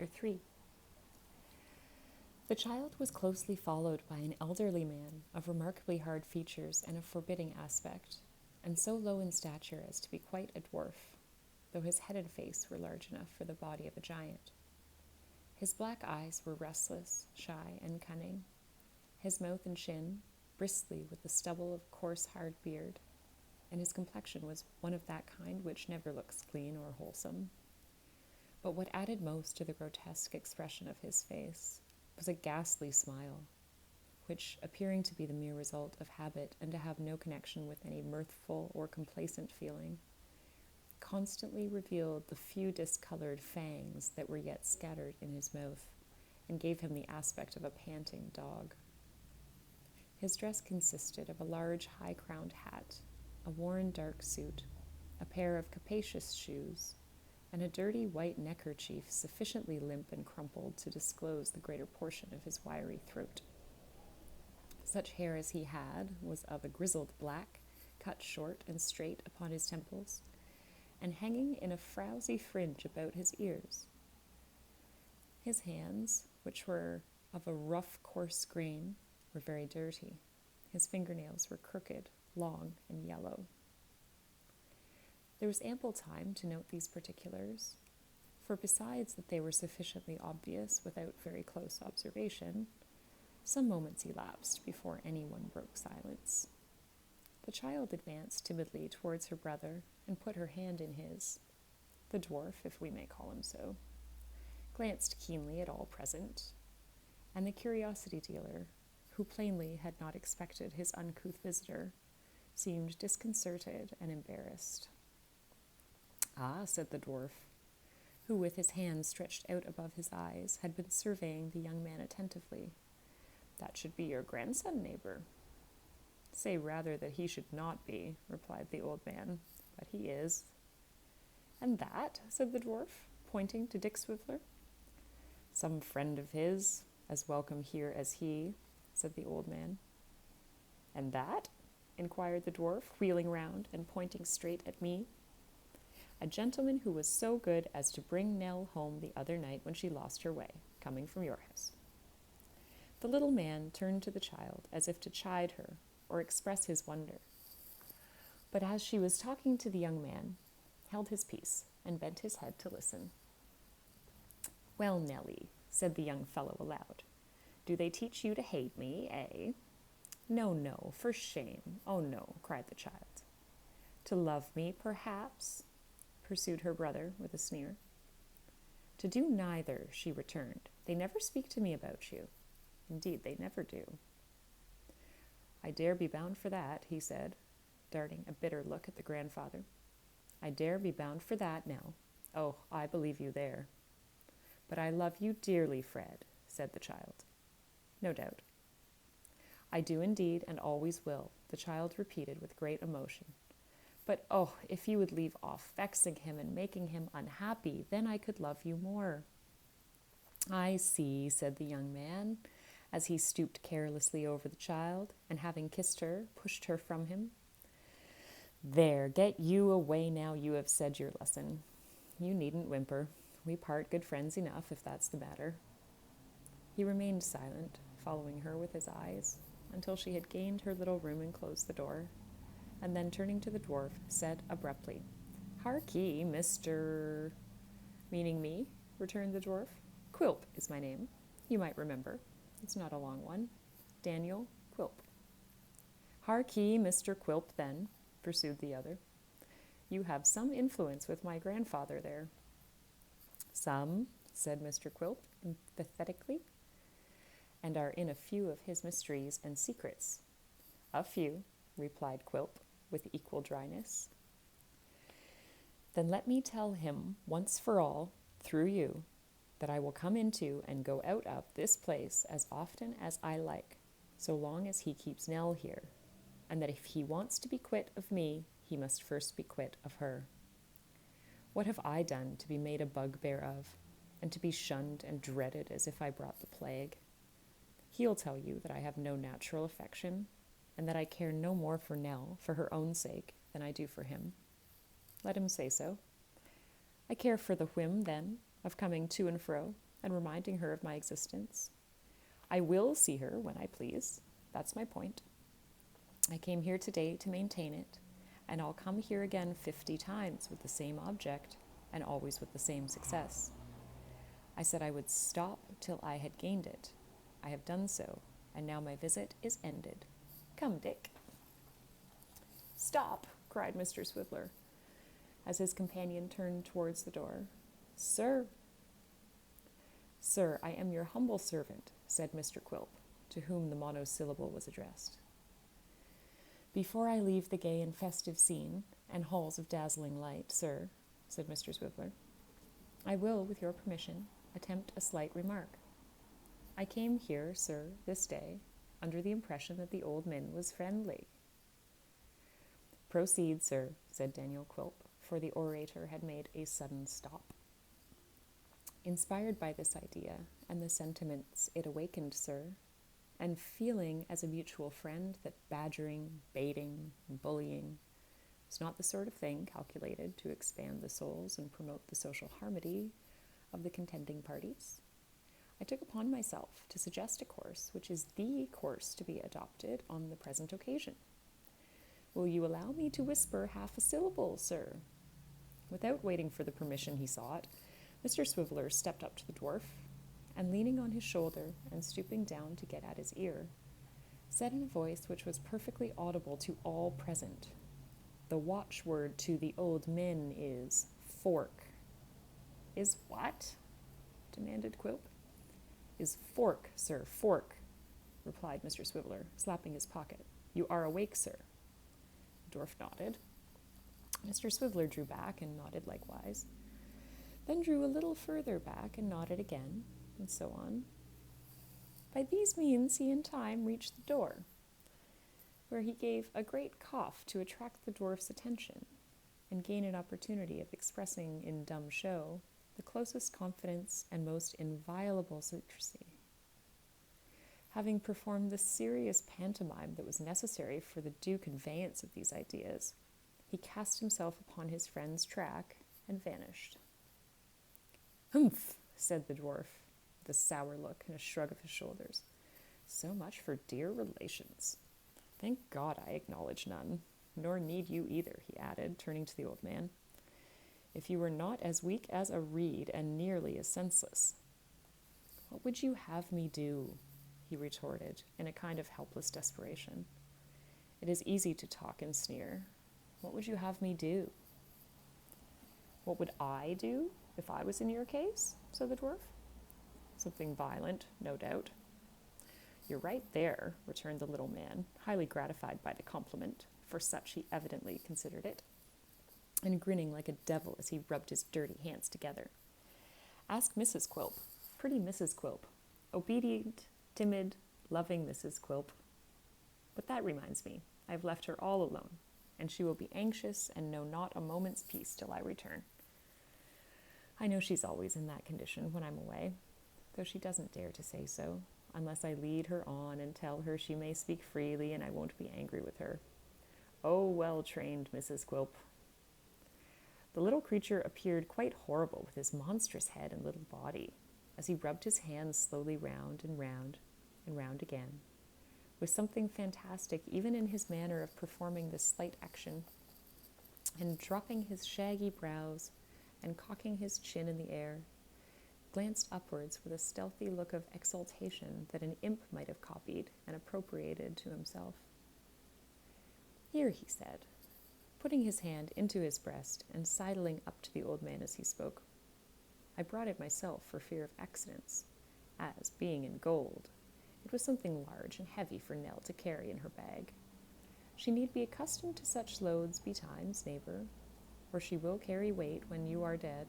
Chapter 3. The child was closely followed by an elderly man of remarkably hard features and a forbidding aspect, and so low in stature as to be quite a dwarf, though his head and face were large enough for the body of a giant. His black eyes were restless, shy, and cunning, his mouth and chin bristly with the stubble of coarse hard beard, and his complexion was one of that kind which never looks clean or wholesome. But what added most to the grotesque expression of his face was a ghastly smile, which, appearing to be the mere result of habit and to have no connection with any mirthful or complacent feeling, constantly revealed the few discolored fangs that were yet scattered in his mouth, and gave him the aspect of a panting dog. His dress consisted of a large high-crowned hat, a worn dark suit, a pair of capacious shoes, and a dirty white neckerchief sufficiently limp and crumpled to disclose the greater portion of his wiry throat. Such hair as he had was of a grizzled black, cut short and straight upon his temples, and hanging in a frowsy fringe about his ears. His hands, which were of a rough, coarse grain, were very dirty. His fingernails were crooked, long, and yellow. There was ample time to note these particulars, for besides that they were sufficiently obvious without very close observation, some moments elapsed before anyone broke silence. The child advanced timidly towards her brother and put her hand in his. The dwarf, if we may call him so, glanced keenly at all present, and the curiosity dealer, who plainly had not expected his uncouth visitor, seemed disconcerted and embarrassed. "Ah," said the dwarf, who with his hands stretched out above his eyes had been surveying the young man attentively. "That should be your grandson, neighbor." "Say rather that he should not be," replied the old man, "but he is." "And that?" said the dwarf, pointing to Dick Swiveller. "Some friend of his, as welcome here as he," said the old man. "And that?" inquired the dwarf, wheeling round and pointing straight at me. "A gentleman who was so good as to bring Nell home the other night when she lost her way, coming from your house." The little man turned to the child as if to chide her or express his wonder, but as she was talking to the young man, held his peace and bent his head to listen. "Well, Nellie," said the young fellow aloud, "do they teach you to hate me, eh?" "No, no, for shame, oh no," cried the child. "To love me, perhaps?" pursued her brother with a sneer. "To do neither," she returned. "They never speak to me about you. Indeed, they never do." "I dare be bound for that," he said, darting a bitter look at the grandfather. "I dare be bound for that, now. Oh, I believe you there." "But I love you dearly, Fred," said the child. "No doubt." "I do indeed, and always will," the child repeated with great emotion. "But, oh, if you would leave off vexing him and making him unhappy, then I could love you more." "I see," said the young man, as he stooped carelessly over the child, and having kissed her, pushed her from him. "There, get you away now you have said your lesson. You needn't whimper. We part good friends enough, if that's the matter." He remained silent, following her with his eyes, until she had gained her little room and closed the door, and then turning to the dwarf, said abruptly, "Harkee, Mr. "Meaning me?" returned the dwarf. "Quilp is my name. You might remember. It's not a long one. Daniel Quilp." "Harkee, Mr. Quilp, then," pursued the other. "You have some influence with my grandfather there." "Some," said Mr. Quilp emphatically, "and are in a few of his mysteries and secrets." "A few," replied Quilp, with equal dryness. "Then let me tell him once for all, through you, that I will come into and go out of this place as often as I like, so long as he keeps Nell here, and that if he wants to be quit of me, he must first be quit of her. What have I done to be made a bugbear of, and to be shunned and dreaded as if I brought the plague? He'll tell you that I have no natural affection, and that I care no more for Nell, for her own sake, than I do for him. Let him say so. I care for the whim, then, of coming to and fro, and reminding her of my existence. I will see her when I please. That's my point. I came here today to maintain it, and I'll come here again 50 times with the same object, and always with the same success. I said I would stop till I had gained it. I have done so, and now my visit is ended. Come, Dick. Stop, cried Mr. Swiveller, as his companion turned towards the door. Sir. Sir, I am your humble servant, said Mr. Quilp, to whom the monosyllable was addressed. Before I leave the gay and festive scene and halls of dazzling light, sir, said Mr. Swiveller, I will, with your permission, attempt a slight remark. I came here, sir, this day, under the impression that the old min was friendly. Proceed, sir, said Daniel Quilp, for the orator had made a sudden stop. Inspired by this idea and the sentiments it awakened, sir, and feeling as a mutual friend that badgering, baiting, and bullying was not the sort of thing calculated to expand the souls and promote the social harmony of the contending parties, I took upon myself to suggest a course which is the course to be adopted on the present occasion. Will you allow me to whisper half a syllable, sir? Without waiting for the permission he sought, Mr. Swiveller stepped up to the dwarf, and leaning on his shoulder and stooping down to get at his ear, said in a voice which was perfectly audible to all present, the watchword to the old min is fork. Is what? Demanded Quilp. Is fork, sir, fork, replied Mr. Swiveller, slapping his pocket. You are awake, sir. The dwarf nodded. Mr. Swiveller drew back and nodded likewise, then drew a little further back and nodded again, and so on. By these means he in time reached the door, where he gave a great cough to attract the dwarf's attention and gain an opportunity of expressing in dumb show the closest confidence and most inviolable secrecy. Having performed the serious pantomime that was necessary for the due conveyance of these ideas, he cast himself upon his friend's track and vanished. Humph, said the dwarf, with a sour look and a shrug of his shoulders. So much for dear relations. Thank God I acknowledge none, nor need you either, he added, turning to the old man. If you were not as weak as a reed and nearly as senseless. What would you have me do? He retorted, in a kind of helpless desperation. It is easy to talk and sneer. What would you have me do? What would I do if I was in your case? Said the dwarf. Something violent, no doubt. You're right there, returned the little man, highly gratified by the compliment, for such he evidently considered it, and grinning like a devil as he rubbed his dirty hands together. Ask Mrs. Quilp, pretty Mrs. Quilp, obedient, timid, loving Mrs. Quilp. But that reminds me, I've left her all alone, and she will be anxious and know not a moment's peace till I return. I know she's always in that condition when I'm away, though she doesn't dare to say so, unless I lead her on and tell her she may speak freely and I won't be angry with her. Oh, well-trained Mrs. Quilp. The little creature appeared quite horrible with his monstrous head and little body, as he rubbed his hands slowly round and round and round again, with something fantastic even in his manner of performing this slight action, and dropping his shaggy brows and cocking his chin in the air, glanced upwards with a stealthy look of exultation that an imp might have copied and appropriated to himself. Here, he said, putting his hand into his breast and sidling up to the old man as he spoke. I brought it myself for fear of accidents, as, being in gold, it was something large and heavy for Nell to carry in her bag. She need be accustomed to such loads betimes, neighbour, or she will carry weight when you are dead.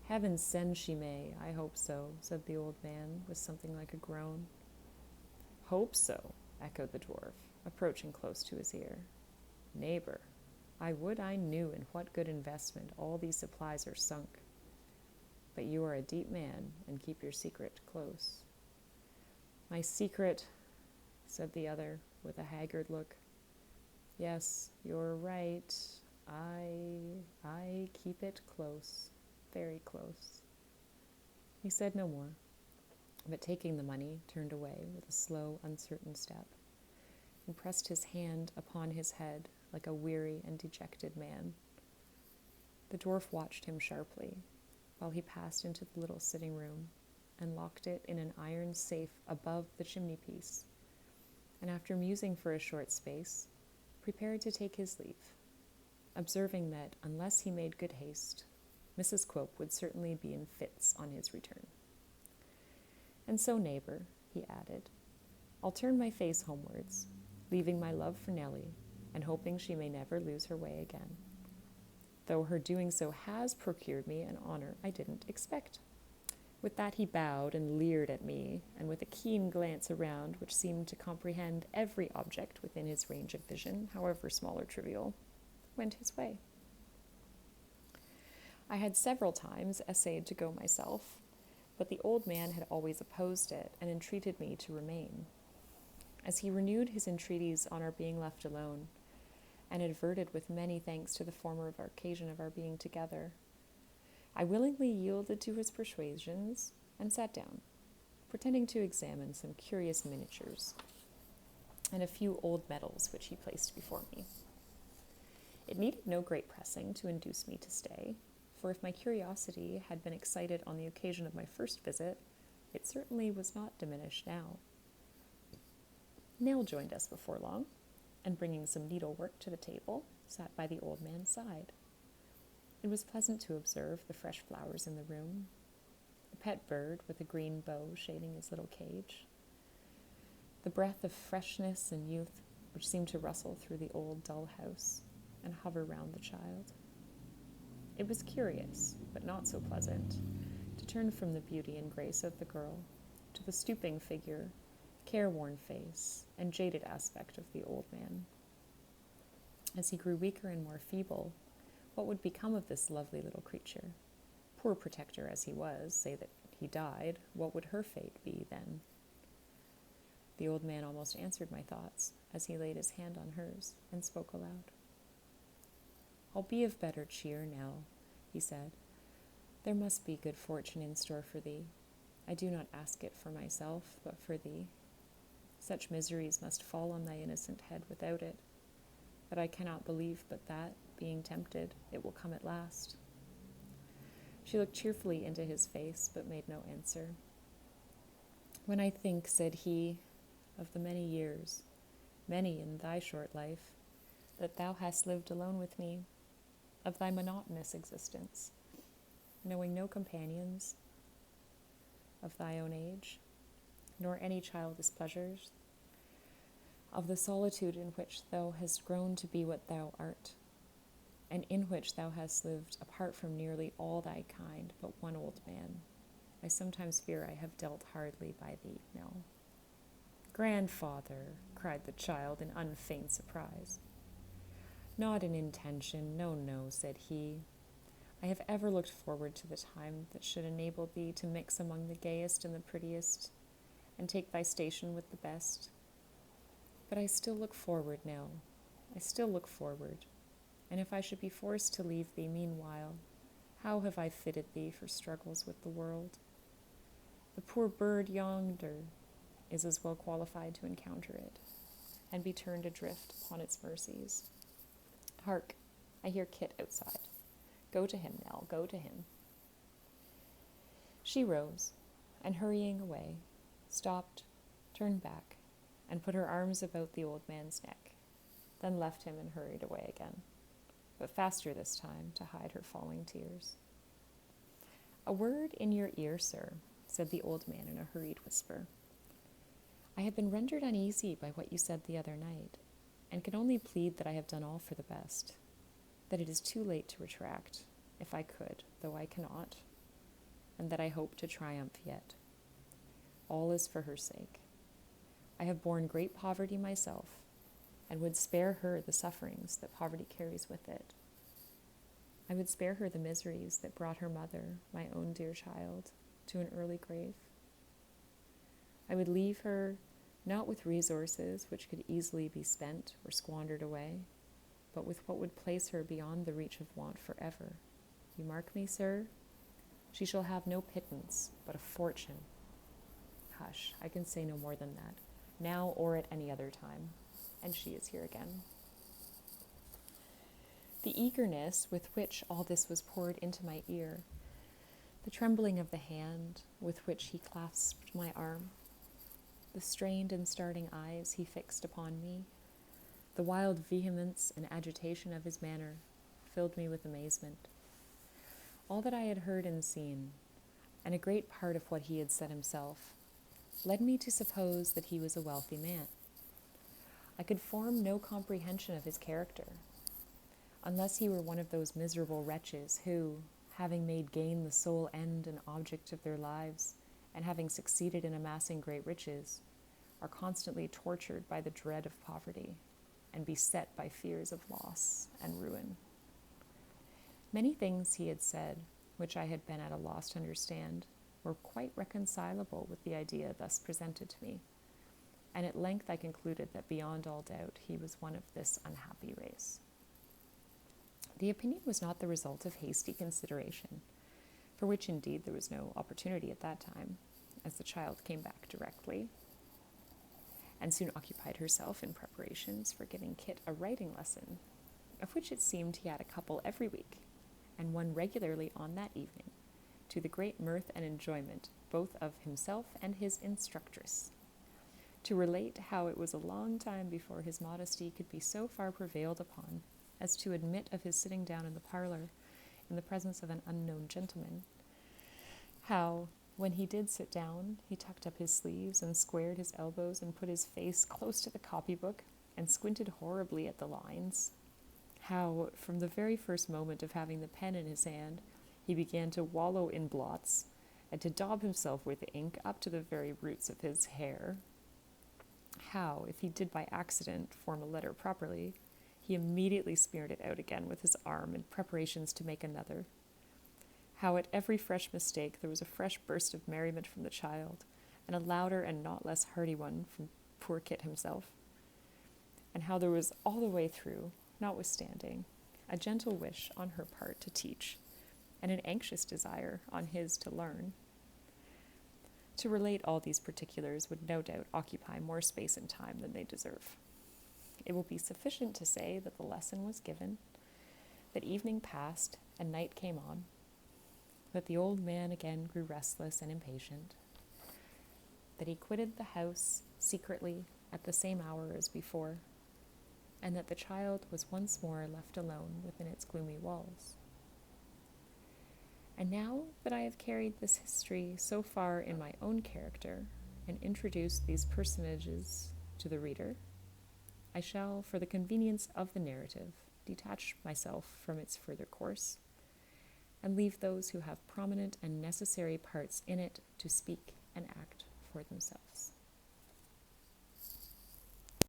Heaven send she may, I hope so, said the old man, with something like a groan. Hope so, echoed the dwarf, approaching close to his ear. Neighbour, I would I knew in what good investment all these supplies are sunk. But you are a deep man, and keep your secret close. My secret, said the other, with a haggard look. Yes, you're right. I keep it close, very close. He said no more, but taking the money, turned away with a slow, uncertain step, and pressed his hand upon his head like a weary and dejected man. The dwarf watched him sharply, while he passed into the little sitting room and locked it in an iron safe above the chimney-piece, and after musing for a short space, prepared to take his leave, observing that, unless he made good haste, Mrs. Quilp would certainly be in fits on his return. "And so, neighbour," he added, "I'll turn my face homewards, leaving my love for Nellie, and hoping she may never lose her way again, though her doing so has procured me an honour I didn't expect." With that he bowed and leered at me, and with a keen glance around which seemed to comprehend every object within his range of vision, however small or trivial, went his way. I had several times essayed to go myself, but the old man had always opposed it and entreated me to remain. As he renewed his entreaties on our being left alone, and adverted with many thanks to the former occasion of our being together, I willingly yielded to his persuasions and sat down, pretending to examine some curious miniatures and a few old medals which he placed before me. It needed no great pressing to induce me to stay, for if my curiosity had been excited on the occasion of my first visit, it certainly was not diminished now. Nell joined us before long, and bringing some needlework to the table, sat by the old man's side. It was pleasant to observe the fresh flowers in the room, a pet bird with a green bow shading his little cage, the breath of freshness and youth which seemed to rustle through the old dull house and hover round the child. It was curious, but not so pleasant, to turn from the beauty and grace of the girl to the stooping figure, careworn face, and jaded aspect of the old man. As he grew weaker and more feeble, what would become of this lovely little creature? Poor protector as he was, say that he died, what would her fate be then? The old man almost answered my thoughts as he laid his hand on hers and spoke aloud. "I'll be of better cheer now," he said. "There must be good fortune in store for thee. I do not ask it for myself, but for thee. Such miseries must fall on thy innocent head without it, that I cannot believe but that, being tempted, it will come at last." She looked cheerfully into his face, but made no answer. "When I think," said he, "of the many years, many in thy short life, that thou hast lived alone with me, of thy monotonous existence, knowing no companions of thy own age, nor any childish pleasures, of the solitude in which thou hast grown to be what thou art, and in which thou hast lived apart from nearly all thy kind but one old man, I sometimes fear I have dealt hardly by thee, Nell." "Grandfather," cried the child in unfeigned surprise. "Not in intention, no, said he. "I have ever looked forward to the time that should enable thee to mix among the gayest and the prettiest, and take thy station with the best. But I still look forward, Nell, I still look forward, and if I should be forced to leave thee meanwhile, how have I fitted thee for struggles with the world? The poor bird yonder is as well qualified to encounter it, and be turned adrift upon its mercies. Hark, I hear Kit outside. Go to him, Nell, go to him." She rose, and hurrying away, stopped, turned back, and put her arms about the old man's neck, then left him and hurried away again, but faster this time to hide her falling tears. "A word in your ear, sir," said the old man in a hurried whisper. "I have been rendered uneasy by what you said the other night, and can only plead that I have done all for the best, that it is too late to retract, if I could, though I cannot, and that I hope to triumph yet. All is for her sake. I have borne great poverty myself, and would spare her the sufferings that poverty carries with it. I would spare her the miseries that brought her mother, my own dear child, to an early grave. I would leave her not with resources which could easily be spent or squandered away, but with what would place her beyond the reach of want forever. You mark me, sir? She shall have no pittance, but a fortune. Hush, I can say no more than that, now or at any other time. And she is here again. The eagerness with which all this was poured into my ear, the trembling of the hand with which he clasped my arm, the strained and starting eyes he fixed upon me, the wild vehemence and agitation of his manner filled me with amazement. All that I had heard and seen, and a great part of what he had said himself, led me to suppose that he was a wealthy man. I could form no comprehension of his character, unless he were one of those miserable wretches who, having made gain the sole end and object of their lives, and having succeeded in amassing great riches, are constantly tortured by the dread of poverty, and beset by fears of loss and ruin. Many things he had said, which I had been at a loss to understand, were quite reconcilable with the idea thus presented to me, and at length I concluded that beyond all doubt he was one of this unhappy race. The opinion was not the result of hasty consideration, for which indeed there was no opportunity at that time, as the child came back directly, and soon occupied herself in preparations for giving Kit a writing lesson, of which it seemed he had a couple every week, and one regularly on that evening, to the great mirth and enjoyment both of himself and his instructress, to relate how it was a long time before his modesty could be so far prevailed upon as to admit of his sitting down in the parlor in the presence of an unknown gentleman, how, when he did sit down, he tucked up his sleeves and squared his elbows and put his face close to the copybook and squinted horribly at the lines, how, from the very first moment of having the pen in his hand, he began to wallow in blots and to daub himself with ink up to the very roots of his hair, how, if he did by accident form a letter properly, he immediately smeared it out again with his arm in preparations to make another, how at every fresh mistake there was a fresh burst of merriment from the child, and a louder and not less hearty one from poor Kit himself, and how there was all the way through, notwithstanding, a gentle wish on her part to teach, and an anxious desire on his to learn. To relate all these particulars would no doubt occupy more space and time than they deserve. It will be sufficient to say that the lesson was given, that evening passed and night came on, that the old man again grew restless and impatient, that he quitted the house secretly at the same hour as before, and that the child was once more left alone within its gloomy walls. And now that I have carried this history so far in my own character and introduced these personages to the reader, I shall, for the convenience of the narrative, detach myself from its further course, and leave those who have prominent and necessary parts in it to speak and act for themselves.